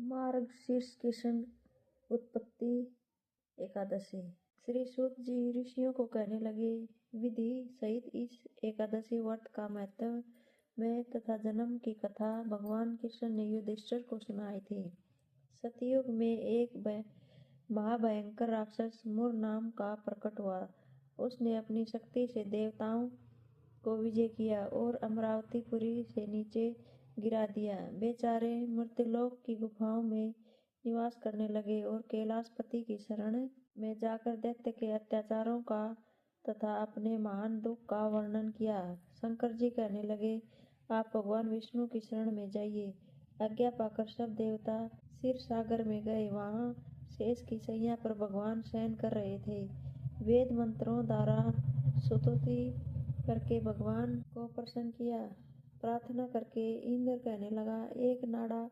मार्गशीर्ष कृष्ण उत्पत्ति एकादशी। श्री सूत जी ऋषियों को कहने लगे, विधि सहित इस एकादशी व्रत का महत्व में तथा जन्म की कथा भगवान कृष्ण ने युधिष्ठिर को सुनाई थी। सतयुग में एक महाभयंकर राक्षस मुर नाम का प्रकट हुआ। उसने अपनी शक्ति से देवताओं को विजय किया और अमरावतीपुरी से नीचे गिरा दिया। बेचारे मृत्युलोक की गुफाओं में निवास करने लगे और कैलाशपति की शरण में जाकर दैत्य के अत्याचारों का तथा अपने महान दुख का वर्णन किया। शंकर जी कहने लगे, आप भगवान विष्णु की शरण में जाइए। आज्ञा पाकर सब देवता क्षीर सागर में गए। वहां शेष की शैया पर भगवान शयन कर रहे थे। वेद मंत्रों द्वारा स्तुति करके भगवान को प्रसन्न किया। प्रार्थना करके इंद्र कहने लगा, एक नाड़ा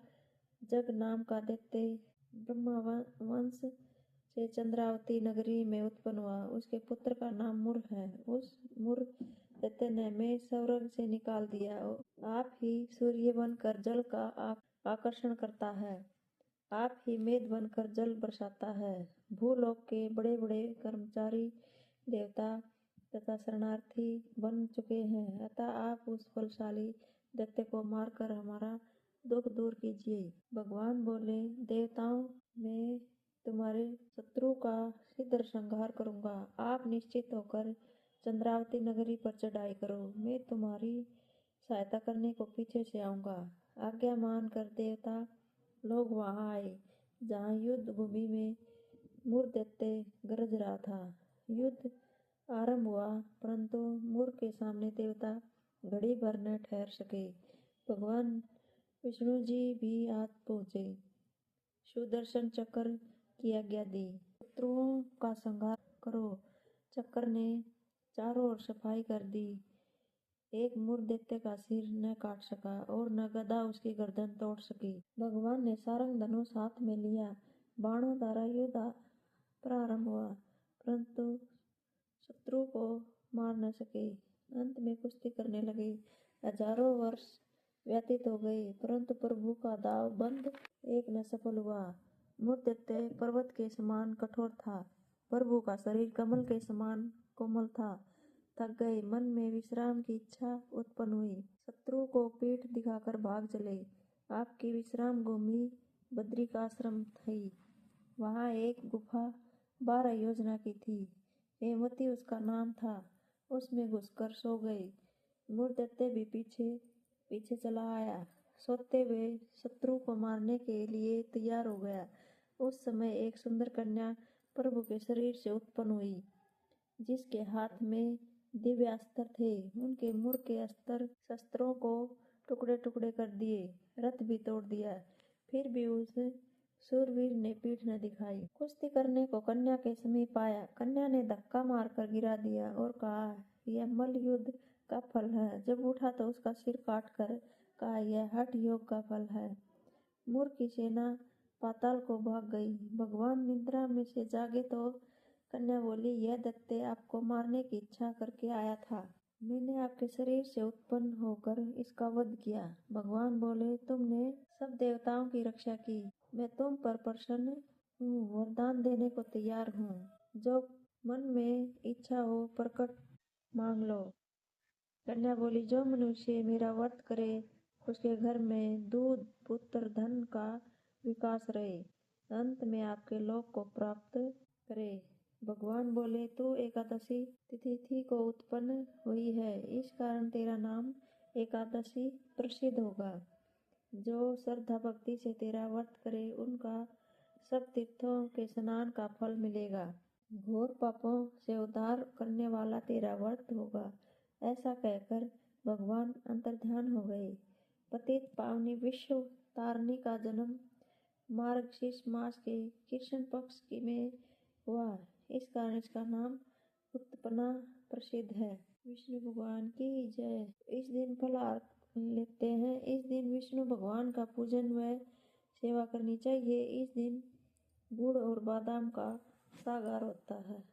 जग नाम का दैत्य ब्रह्मवंश से चंद्रावती नगरी में उत्पन्न हुआ। उसके पुत्र का नाम मुर है। उस मुर दैत्य ने मैं स्वर्ग से निकाल दिया। आप ही सूर्य बनकर जल का आकर्षण करता है। आप ही मेघ बनकर जल बरसाता है। भूलोक के बड़े बड़े कर्मचारी देवता तथा शरणार्थी बन चुके हैं। अतः आप उस बलशाली दैत्य को मारकर हमारा दुख दूर कीजिए। भगवान बोले, देवताओं मैं तुम्हारे शत्रु का शीघ्र संहार करूंगा। आप निश्चित होकर चंद्रावती नगरी पर चढ़ाई करो। मैं तुम्हारी सहायता करने को पीछे से आऊंगा। आज्ञा मानकर देवता लोग वहां आए जहां युद्ध भूमि में मुर दैत्य गरज रहा था। युद्ध आरंभ हुआ, परंतु मुर के सामने देवता घड़ी भर न ठहर सके। भगवान विष्णु जी भी आ पहुंचे। सुदर्शन चक्र की आज्ञा दी, शत्रुओं का संहार करो। चक्र ने चारों ओर सफाई कर दी। एक मुर दैत्य का सिर न काट सका और न गदा उसकी गर्दन तोड़ सकी। भगवान ने सारंग धनुष हाथ में लिया। बाणों द्वारा युद्ध प्रारंभ हुआ, परंतु शत्रु को मार न सके। अंत में कुश्ती करने लगे। हजारों वर्ष व्यतीत हो गए, परंतु प्रभु का दाव बंद एक न सफल हुआ। मुर दैत्य पर्वत के समान कठोर था। प्रभु का शरीर कमल के समान कोमल था। थक गए, मन में विश्राम की इच्छा उत्पन्न हुई। शत्रु को पीठ दिखाकर भाग चले। आपकी विश्राम भूमि बद्रिकाश्रम थी। वहां एक गुफा 12 योजना की थी। हेमवती उसका नाम था। उसमें घुसकर सो गए। मुर दैत्य भी पीछे पीछे चला आया। सोते हुए शत्रु को मारने के लिए तैयार हो गया। उस समय एक सुंदर कन्या प्रभु के शरीर से उत्पन्न हुई, जिसके हाथ में दिव्य अस्त्र थे। उनके मुर के अस्त्र शस्त्रों को टुकड़े टुकड़े कर दिए, रथ भी तोड़ दिया। फिर भी उस शूरवीर ने पीठ न दिखाई। कुश्ती करने को कन्या के समीप आया। कन्या ने धक्का मारकर गिरा दिया और कहा, यह मल्ल युद्ध का फल है। जब उठा तो उसका सिर काट कर कहा, यह हठ योग का फल है। मुर की सेना पाताल को भाग गई। भगवान निद्रा में से जागे तो कन्या बोली, यह दैत्य आपको मारने की इच्छा करके आया था। मैंने आपके शरीर से उत्पन्न होकर इसका वध किया। भगवान बोले, तुमने सब देवताओं की रक्षा की। मैं तुम पर प्रसन्न हूँ, वरदान देने को तैयार हूँ। जो मन में इच्छा हो प्रकट मांग लो। कन्या बोली, जो मनुष्य मेरा व्रत करे उसके घर में दूध पुत्र धन का विकास रहे, अंत में आपके लोक को प्राप्त करे। भगवान बोले, तू एकादशी तिथि को उत्पन्न हुई है, इस कारण तेरा नाम एकादशी प्रसिद्ध होगा। जो श्रद्धा भक्ति से तेरा व्रत करे उनका सब तीर्थों के स्नान का फल मिलेगा। घोर पापों से उद्धार करने वाला तेरा व्रत होगा। ऐसा कहकर भगवान अंतर्ध्यान हो गए। पतित पावनी विश्व तारणी का जन्म मार्गशीर्ष मास के कृष्ण पक्ष में हुआ। इस कारण इसका नाम उत्पन्ना प्रसिद्ध है। विष्णु भगवान की जय। इस दिन फलाहार लेते हैं। इस दिन विष्णु भगवान का पूजन व सेवा करनी चाहिए। इस दिन गुड़ और बादाम का सागार होता है।